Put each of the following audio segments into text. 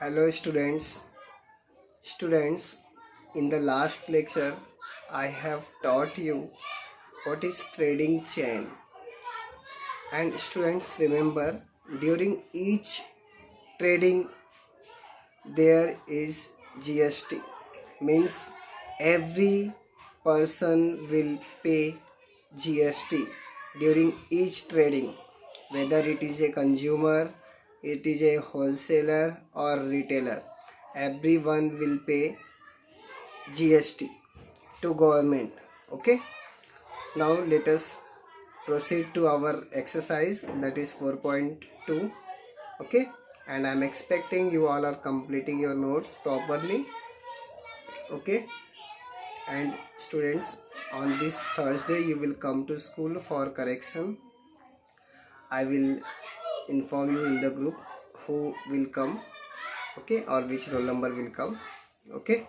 Hello students, in the last lecture I have taught you what is trading chain, and students, remember, during each trading there is GST, means every person will pay GST during each trading, whether it is a consumer, it is a wholesaler or retailer. Everyone will pay GST to government. Okay, now let us proceed to our exercise, that is 4.2. okay, and I'm expecting you all are completing your notes properly. Okay, and students, on this Thursday you will come to school for correction. I will inform you in the group who will come, okay, or which roll number will come. Okay,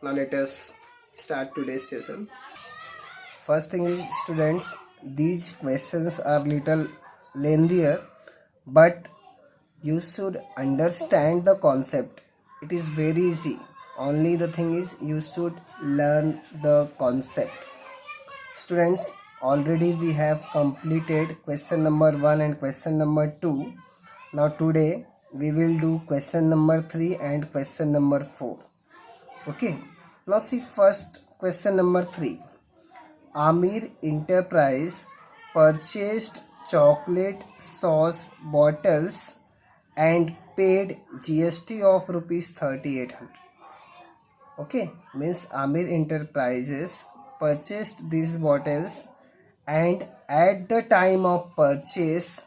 now let us start today's session. First thing is, students, these questions are little lengthier, but you should understand the concept. It is very easy. Only the thing is, you should learn the concept. Students, already we have completed question number 1 and question number 2. Now today we will do question number 3 and question number 4. Okay, now see first question number 3. Amir Enterprise purchased chocolate sauce bottles and paid GST of rupees 3800. Okay, means Amir Enterprises purchased these bottles, and at the time of purchase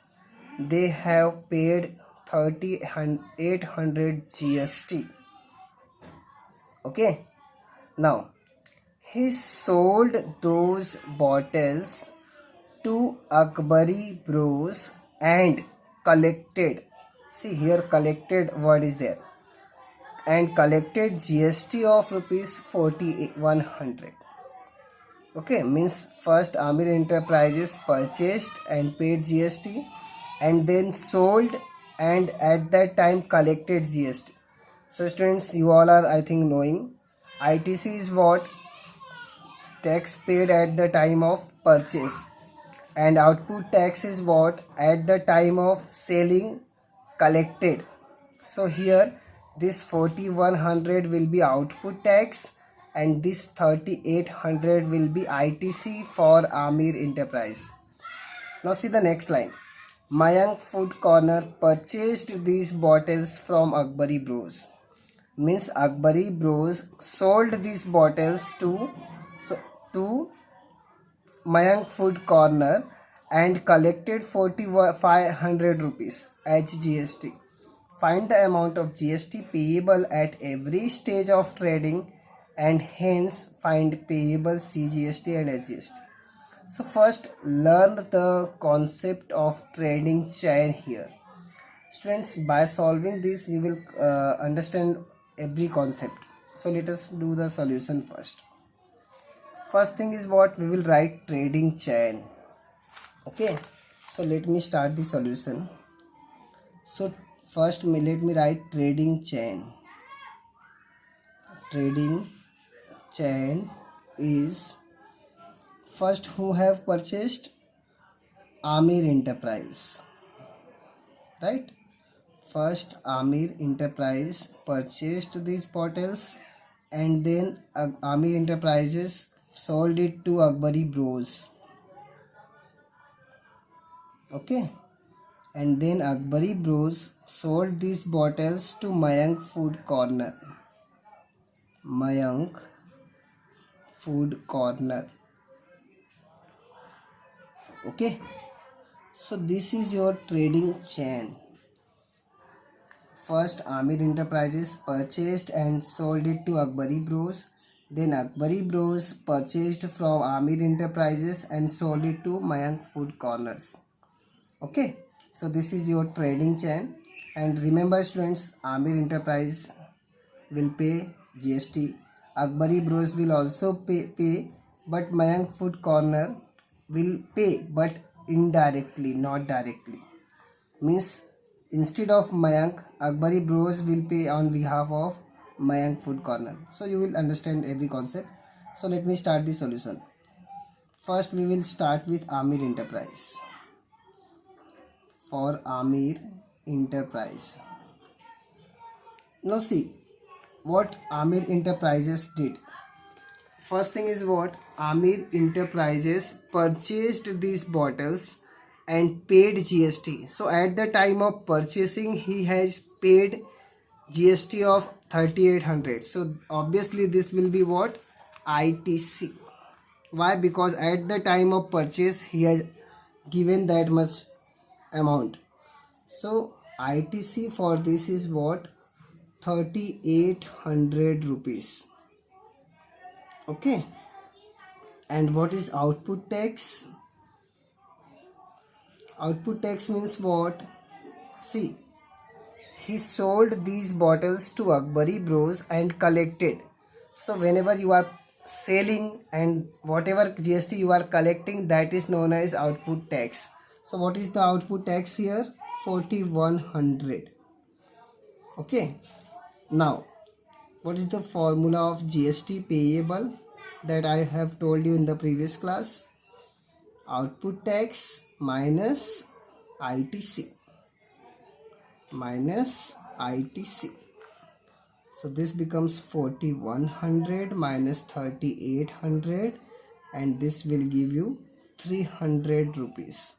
they have paid 3800 GST. Okay, now he sold those bottles to Akbari Bros and collected, see here collected word is there, and collected GST of rupees 4100. Okay, means first Amir Enterprises purchased and paid GST, and then sold and at that time collected GST. So students, you all are I think knowing ITC is what? Tax paid at the time of purchase, and output tax is what? At the time of selling, collected. So here this 4100 will be output tax and this 3800 will be ITC for Amir Enterprise. Now see the next line. Mayank Food Corner purchased these bottles from Akbari Bros. Means Akbari Bros sold these bottles to Mayank Food Corner and collected 4500 rupees as GST. Find the amount of GST payable at every stage of trading and hence find payable CGST and SGST. So first learn the concept of trading chain here. Students, by solving this you will understand every concept. So let us do the solution first. First thing is what? We will write trading chain. Okay, so let me start the solution. So first let me write trading chain. Trading chain is first who have purchased? Amir Enterprise, right? First Amir Enterprise purchased these bottles, and then Amir Enterprises sold it to Akbari Bros. Okay, and then Akbari Bros sold these bottles to Mayank Food Corner. Mayank Food Corner. Okay, so this is your trading chain. First Amir Enterprises purchased and sold it to Akbari Bros. Then Akbari Bros purchased from Amir Enterprises and sold it to Mayank Food Corners. Okay, so this is your trading chain. And remember students, Amir Enterprise will pay GST. Akbari Bros will also pay, but Mayank Food Corner will pay but indirectly, not directly. Means instead of Mayank, Akbari Bros will pay on behalf of Mayank Food Corner. So you will understand every concept. So let me start the solution. First we will start with Amir Enterprise. For Amir Enterprise. Now see what Amir Enterprises did. First thing is what Amir Enterprises purchased these bottles and paid GST. So at the time of purchasing he has paid GST of 3800. So obviously this will be what ITC. Why? Because at the time of purchase he has given that much amount. So ITC for this is what 3800 rupees. Okay. And what is output tax? Output tax means what? See, he sold these bottles to Akbari Bros and collected. So whenever you are selling and whatever GST you are collecting, that is known as output tax. So what is the output tax here? 4100. Okay. Now, what is the formula of GST payable that I have told you in the previous class? Output tax minus ITC. Minus ITC. So this becomes 4100 minus 3800 and this will give you 300 rupees.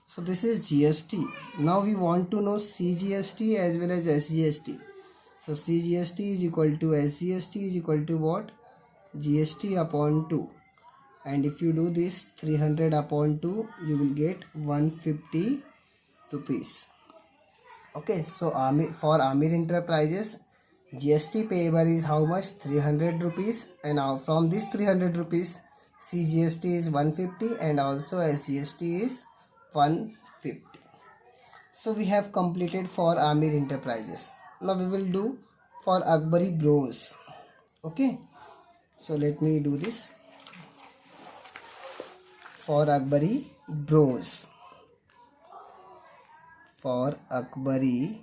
So this is GST. Now we want to know CGST as well as SGST. So CGST is equal to SGST is equal to what? GST upon 2. And if you do this 300 upon 2, you will get 150 rupees. Okay, so for Amir Enterprises, GST payable is how much? 300 rupees. And now from this 300 rupees, CGST is 150 and also SGST is 150. So we have completed for Amir Enterprises. Now we will do for Akbari Bros. Okay, so let me do this. For Akbari Bros. For Akbari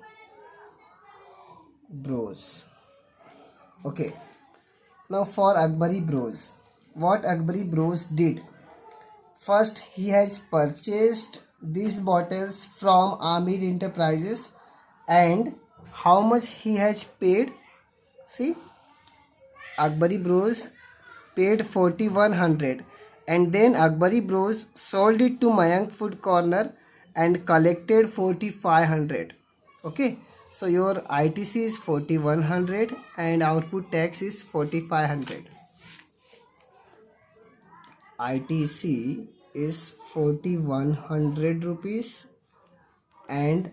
Bros. Okay. Now for Akbari Bros. What Akbari Bros did? First he has purchased these bottles from Amir Enterprises and how much he has paid? See, Akbari Bros paid 4100 and then Akbari Bros sold it to Mayank Food Corner and collected 4500. Okay, so your ITC is 4100 and output tax is 4500. ITC is 4100 rupees and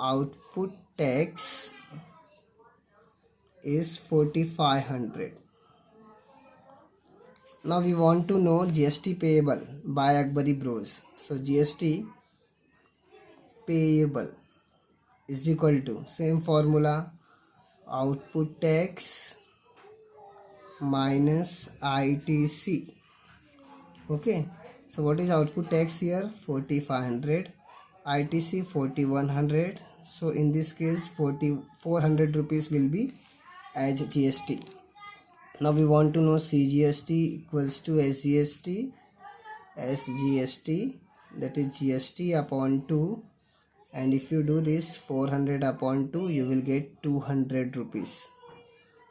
output tax is 4500. Now we want to know GST payable by Akbari Bros. So GST payable is equal to same formula, output tax minus ITC. Okay, so what is output tax here? 4500, ITC 4100. So in this case 400 rupees will be as GST. Now we want to know CGST equals to SGST, that is GST upon 2, and if you do this 400 upon 2, you will get 200 rupees.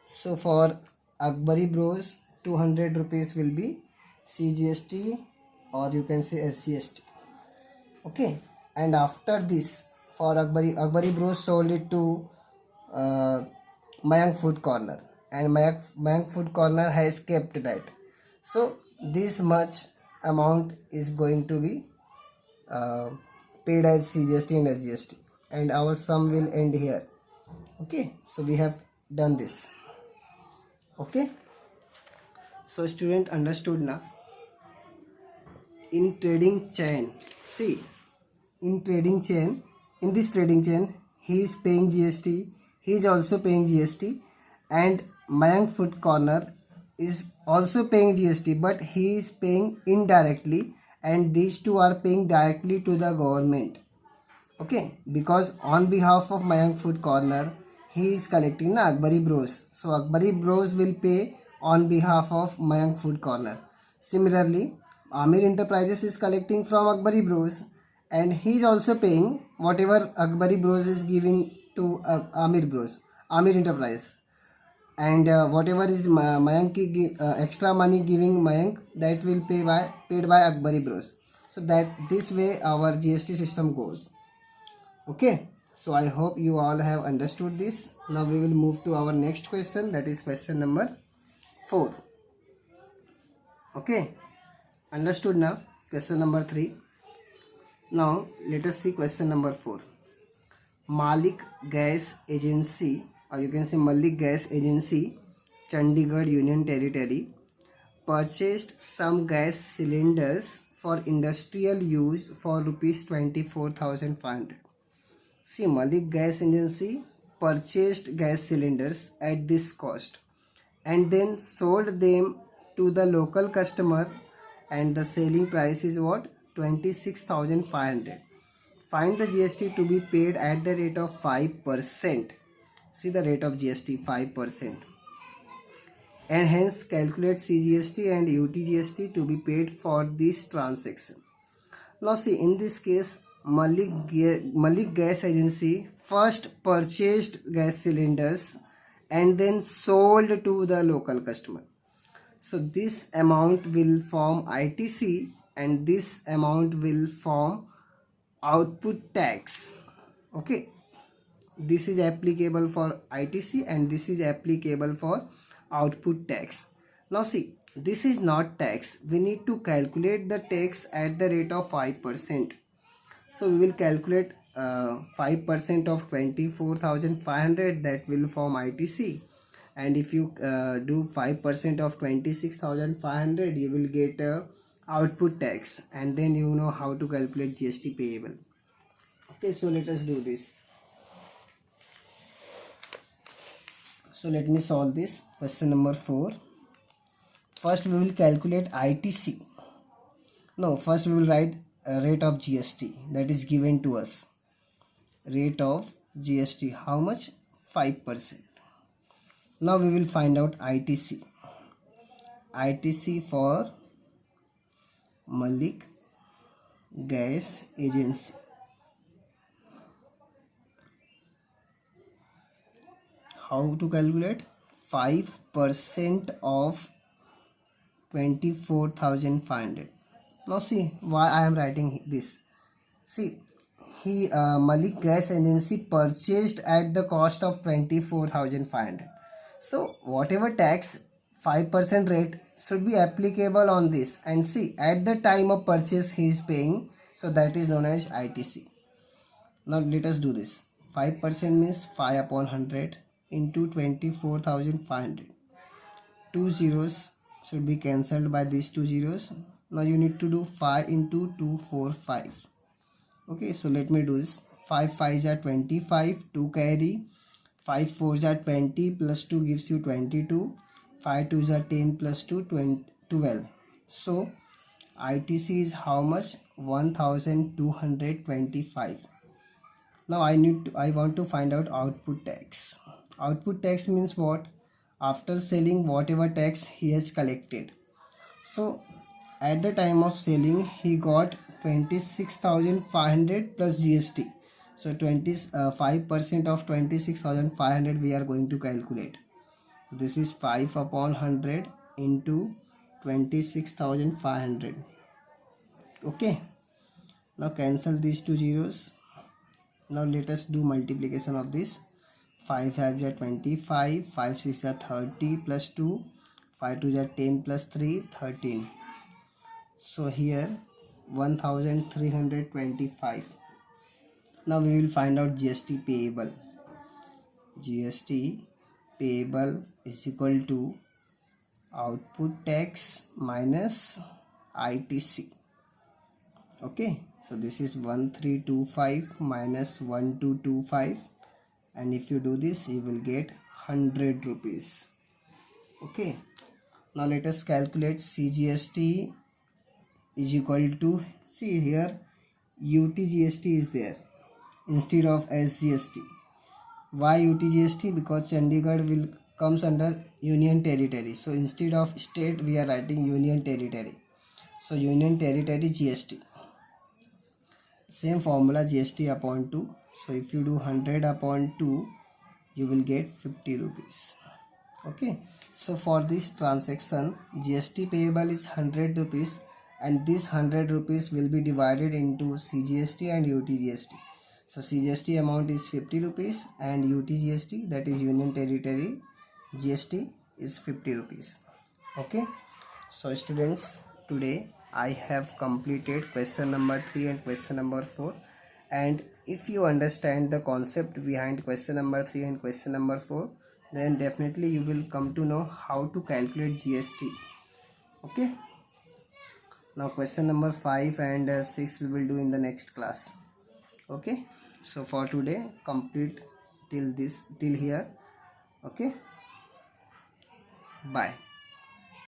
So for Akbari Bros, 200 rupees will be CGST or you can say SGST. Okay, and after this for Akbari Bros sold it to Mayank Food Corner and Mayank Food Corner has kept that. So this much amount is going to be paid as CGST and SGST and our sum will end here. Okay, so we have done this. Okay, so student understood now. In trading chain, see, in this trading chain he is paying GST, he is also paying GST and Mayank Food Corner is also paying GST, but he is paying indirectly and these two are paying directly to the government. Okay, because on behalf of Mayank Food Corner, he is collecting na Akbari Bros. So Akbari Bros will pay on behalf of Mayank Food Corner. Similarly, Amir Enterprises is collecting from Akbari Bros, and he is also paying whatever Akbari Bros is giving to Amir Bros, Amir Enterprise. And whatever is Mayank extra money giving Mayank, that will paid by Akbari Bros. So that this way our GST system goes. Okay, so I hope you all have understood this. Now we will move to our next question, that is question number 4. Okay, understood now question number 3. Now let us see question number 4. Malik Gas Agency, or you can say Malik Gas Agency, Chandigarh Union Territory, purchased some gas cylinders for industrial use for rupees 24,500. See, Malik Gas Agency purchased gas cylinders at this cost and then sold them to the local customer, and the selling price is what? 26,500. Find the GST to be paid at the rate of 5%. See the rate of GST 5. And hence calculate CGST and UTGST to be paid for this transaction. Now see, in this case, Malik Gas Agency first purchased gas cylinders and then sold to the local customer. So this amount will form ITC and this amount will form output tax. Okay, this is applicable for ITC and this is applicable for output tax. Now see, this is not tax. We need to calculate the tax at the rate of 5%. So we will calculate 5% of 24,500, that will form ITC. And if you do 5% of 26,500, you will get output tax, and then you know how to calculate GST payable. Okay, so let us do this. So let me solve this question number 4. First we will calculate ITC. No, first we will write a rate of GST that is given to us. Rate of GST, how much? 5%. Now we will find out ITC. ITC for Malik Gas Agency. How to calculate? 5% of 24,500. Now see why I am writing this. See, Malik Gas Agency purchased at the cost of 24,500. So whatever tax, 5% rate should be applicable on this, and see at the time of purchase he is paying, so that is known as ITC. Now let us do this. 5% means 5 upon 100 into 24,500. 2 zeros should be cancelled by these 2 zeros. Now you need to do 5 into 245. Okay, so let me do this. 5 5s are 25, 2 carry, 5 4s are 20, plus 2 gives you 22, 5 2s are 10, plus 2 12. So ITC is how much? 1,225. Now I want to find out output tax. Output tax means what? After selling, whatever tax he has collected. So at the time of selling he got 26,500 plus GST. So 5% of 26,500 we are going to calculate. So this is 5 upon 100 into 26,500. Okay, now cancel these 2 zeros. Now let us do multiplication of this. 5 5 are 25, 5 6 are 30, plus 2, 5 2 are 10, plus 3, 13. So here 1,325. Now we will find out GST payable. GST payable is equal to output tax minus ITC. Okay, so this is 1,325 minus 1,225, and if you do this you will get 100 rupees. Okay, now let us calculate CGST is equal to, see here UTGST is there. instead of SGST. Why UTGST? Because Chandigarh will comes under Union Territory. So instead of state, we are writing Union Territory. So Union Territory GST. Same formula, GST upon 2. So if you do 100 upon 2, you will get 50 rupees. Okay. So for this transaction, GST payable is 100 rupees, and this 100 rupees will be divided into CGST and UTGST. So CGST amount is 50 rupees and UTGST, that is Union Territory GST, is 50 rupees. Okay. So students, today I have completed question number 3 and question number 4, and if you understand the concept behind question number 3 and question number 4, then definitely you will come to know how to calculate GST. Okay. Now question number 5 and 6 we will do in the next class. Okay. So for today, complete till here. Okay. Bye.